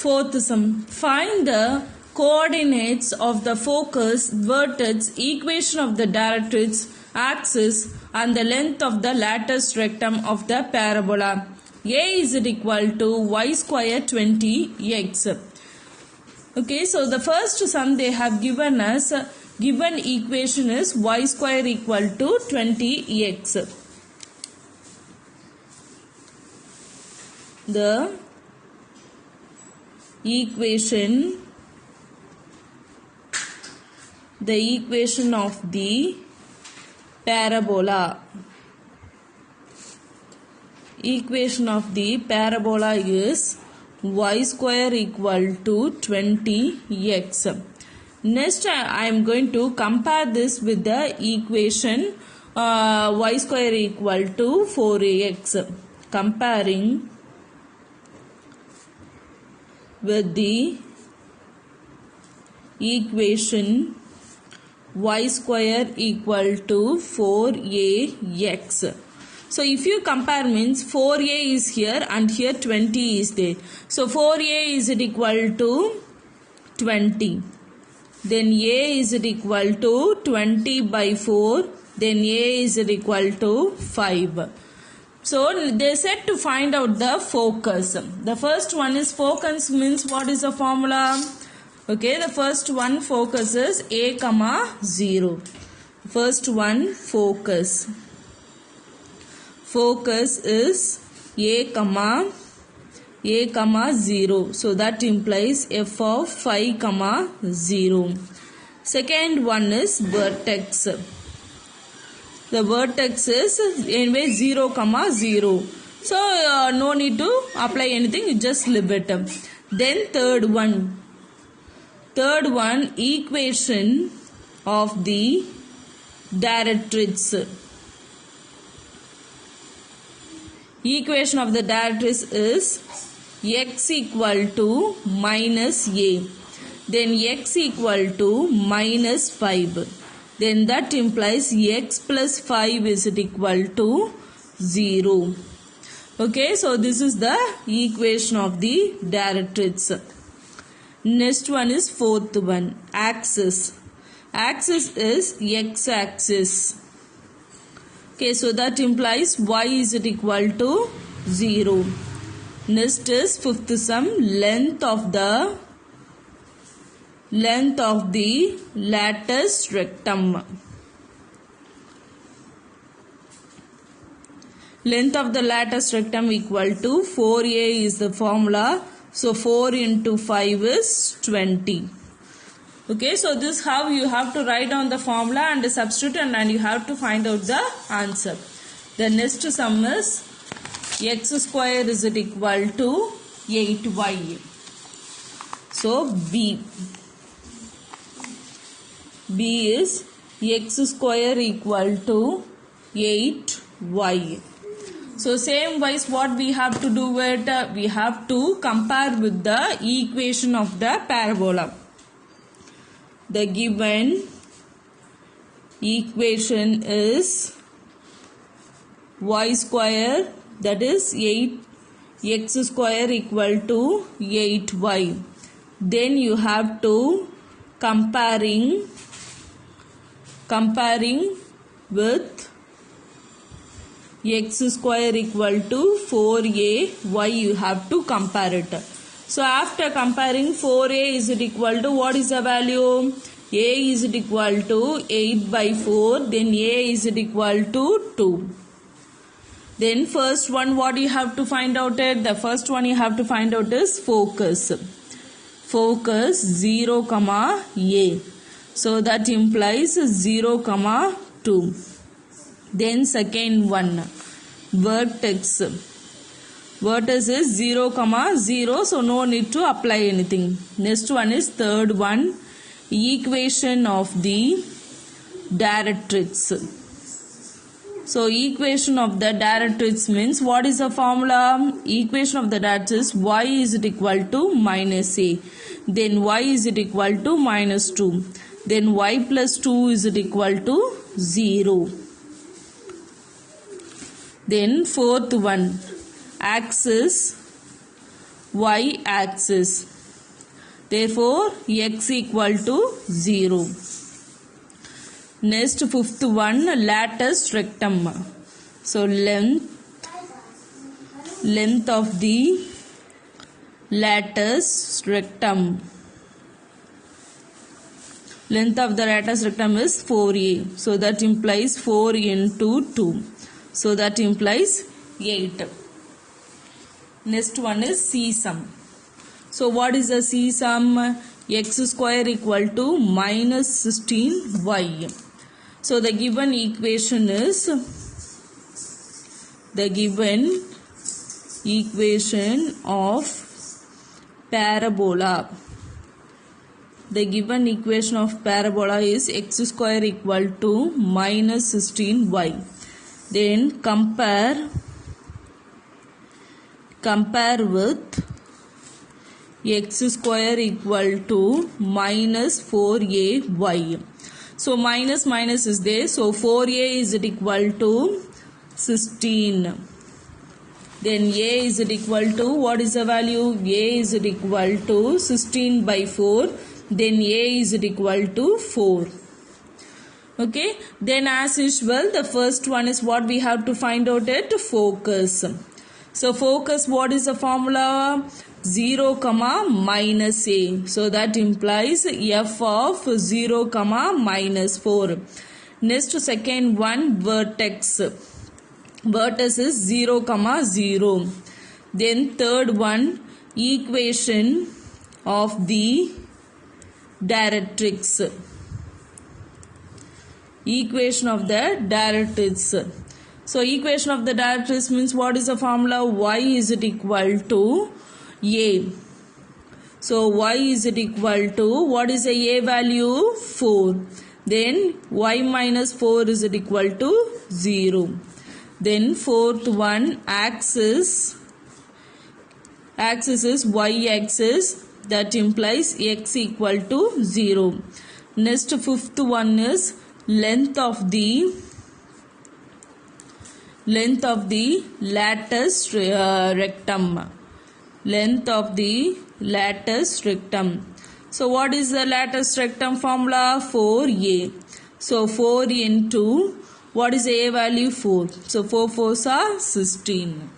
Fourth sum. Find the coordinates of the focus, vertex, equation of the directrix, axis and the length of the lattice rectum of the parabola. A is equal to y square 20x. Okay, so the first sum they have given us, given equation is y square equal to 20x. The equation of the parabola. Equation of the parabola is y square equal to 20x. Next I am going to compare this with the equation y square equal to 4ax. Comparing with the equation y square equal to 4ax. So if you compare means 4a is here and here 20 is there. So 4a is equal to 20. Then a is equal to 20 by 4. Then a is equal to 5. So they said to find out the focus. The first one is focus means what is the formula? Okay, the first one focus is a comma 0. First one focus. Focus is a comma 0. So that implies f of 5 comma 0. Second one is vertex. The vertex is anyway 0 comma 0. So no need to apply anything, you just leave it. Then third one equation of the directrix. Equation of the directrix is x equal to minus a. Then x equal to minus 5. Then that implies x plus 5 is equal to 0. Okay, so this is the equation of the directrix. Next one is fourth one, axis. Axis is x-axis. Okay, so that implies y is equal to 0. Next is fifth sum, length of the lattice rectum. Length of the lattice rectum equal to 4a is the formula. So 4 into 5 is 20. Okay, so this is how you have to write down the formula and substitute and you have to find out the answer. The next sum is x square is equal to 8y. So B is x square equal to 8y. So same wise what we have to do it, we have to compare with the equation of the parabola. The given equation is y square, that is 8x square equal to 8y. Then you have to comparing with x square equal to 4a, y you have to compare it. So after comparing 4a is equal to what is the value? A is equal to 8 by 4, then a is equal to 2. Then first one what you have to find out it? The first one you have to find out is focus. Focus 0 comma a. So that implies 0 comma 2. Then second one, vertex. Vertex is 0 comma 0, so no need to apply anything. Next one is third one, equation of the directrix. So equation of the directrix means what is the formula? Equation of the directrix is y is equal to minus a. Then y is equal to minus 2. Then y plus 2 is equal to 0. Then fourth one, axis y axis. Therefore, x equal to 0. Next, fifth one, latus rectum. So, length of the latus rectum. Length of the latus rectum is 4a. So, that implies 4 into 2. So, that implies 8. Next one is C-sum. So, what is the C-sum? X square equal to minus 16y. So, the given equation is the given equation of parabola. The given equation of parabola is x square equal to minus 16y. Then compare with x square equal to minus 4ay. So minus is there. So 4a is equal to 16. Then a is equal to, what is the value? A is equal to 16 by 4. Then a is equal to 4. Okay. Then as usual, the first one is what we have to find out at focus. So focus, what is the formula? 0, minus a. So that implies f of 0, minus 4. Next, second one, vertex. Vertex is 0, 0. Then third one, equation of the directrix. Equation of the directrix. So equation of the directrix means what is the formula? Y is equal to a. So y is equal to, what is the a value? 4. Then y minus 4 is equal to 0. Then fourth one, axis is y axis, that implies x equal to 0. Next, fifth one is length of the latus rectum. Length of the latus rectum. So what is the latus rectum formula? 4a. So 4 into, what is a value? 4. So 4 4s are 16.